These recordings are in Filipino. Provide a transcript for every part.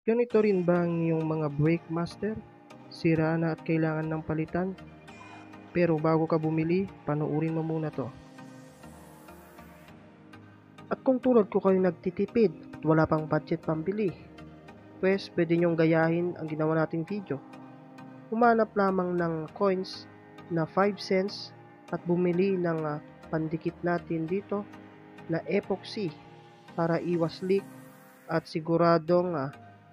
Ganito rin ba ang iyong mga brake master? Sira na at kailangan ng palitan? Pero bago ka bumili, panoorin mo muna to. At kung tulad ko kayo nagtitipid at wala pang budget pambili, pues pwede nyong gayahin ang ginawa nating video. Humanap lamang ng coins na 5 cents at bumili ng pandikit natin dito na epoxy para iwas leak at siguradong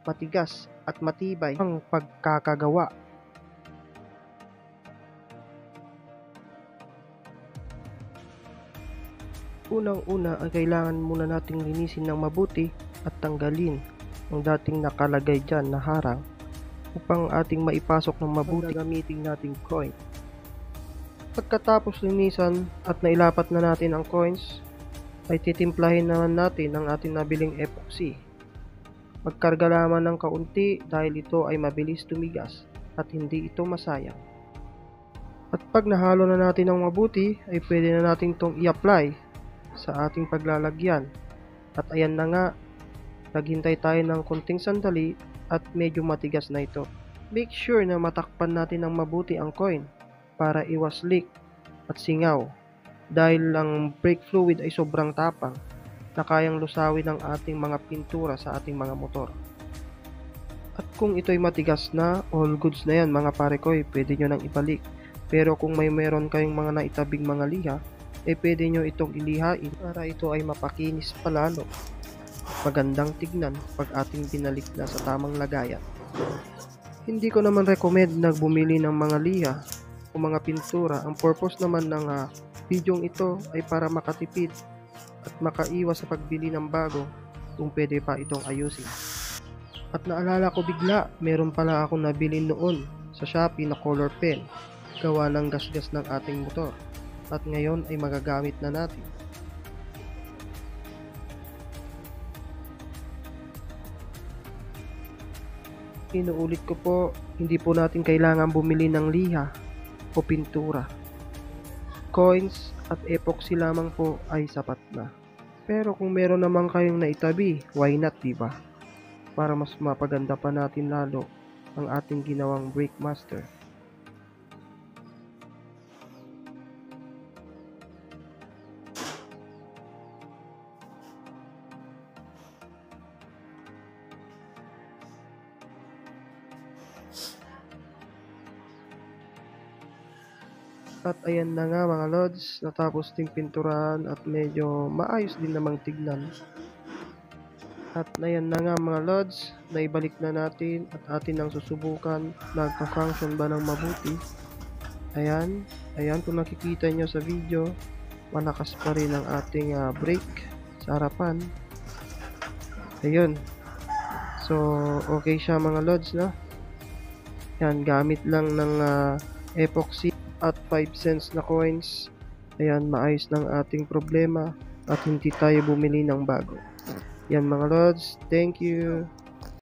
matigas at matibay ang pagkakagawa. Unang-una ay kailangan muna nating linisin ng mabuti at tanggalin ang dating nakalagay dyan na harang upang ating maipasok ng mabuti ang gagamitin nating coin. Pagkatapos linisan at nailapat na natin ang coins, ay titimplahin naman natin ang ating nabiling epoxy. Magkarga lamang ng kaunti dahil ito ay mabilis tumigas at hindi ito masayang. At pag nahalo na natin ng mabuti, ay pwede na natin itong i-apply sa ating paglalagyan. At ayan na nga, naghintay tayo ng konting sandali at medyo matigas na ito. Make sure na matakpan natin ng mabuti ang coin para iwas leak at singaw dahil ang brake fluid ay sobrang tapang na kayang lusawin ang ating mga pintura sa ating mga motor. At kung ito'y matigas na, all goods na yan mga pare ko, pwede nyo nang ibalik. Pero kung meron kayong mga naitabing mga liha, pwede nyo itong ilihain para ito ay mapakinis palalo. Magandang tignan pag ating binalik na sa tamang lagayan. Hindi ko naman recommend na bumili ng mga liha o mga pintura. Ang purpose naman ng videong ito ay para makatipid at makaiwas sa pagbili ng bago kung pwede pa itong ayusin. At naalala ko bigla, meron pala akong nabili noon sa Shopee na color pen gawa ng gasgas ng ating motor at ngayon ay magagamit na natin. Inuulit ko po, hindi po natin kailangan bumili ng liha o pintura. Coins at epoxy lamang po ay sapat na. Pero kung meron naman kayong naitabi, why not, diba? Para mas mapaganda pa natin lalo ang ating ginawang brake master. At ayan na nga mga lods, natapos ding pinturahan at medyo maayos din namang tignan. At ayan na nga mga lods, naibalik na natin at atin ang susubukan, nagka-function ba ng mabuti. Ayan kung nakikita nyo sa video, malakas pa rin ang ating brake sa harapan. Ayun, so okay siya mga lods, no? Yan, gamit lang ng epoxy at 5 cents na coins. Ayan, maayos ng ating problema at hindi tayo bumili ng bago. Yan mga lods, thank you.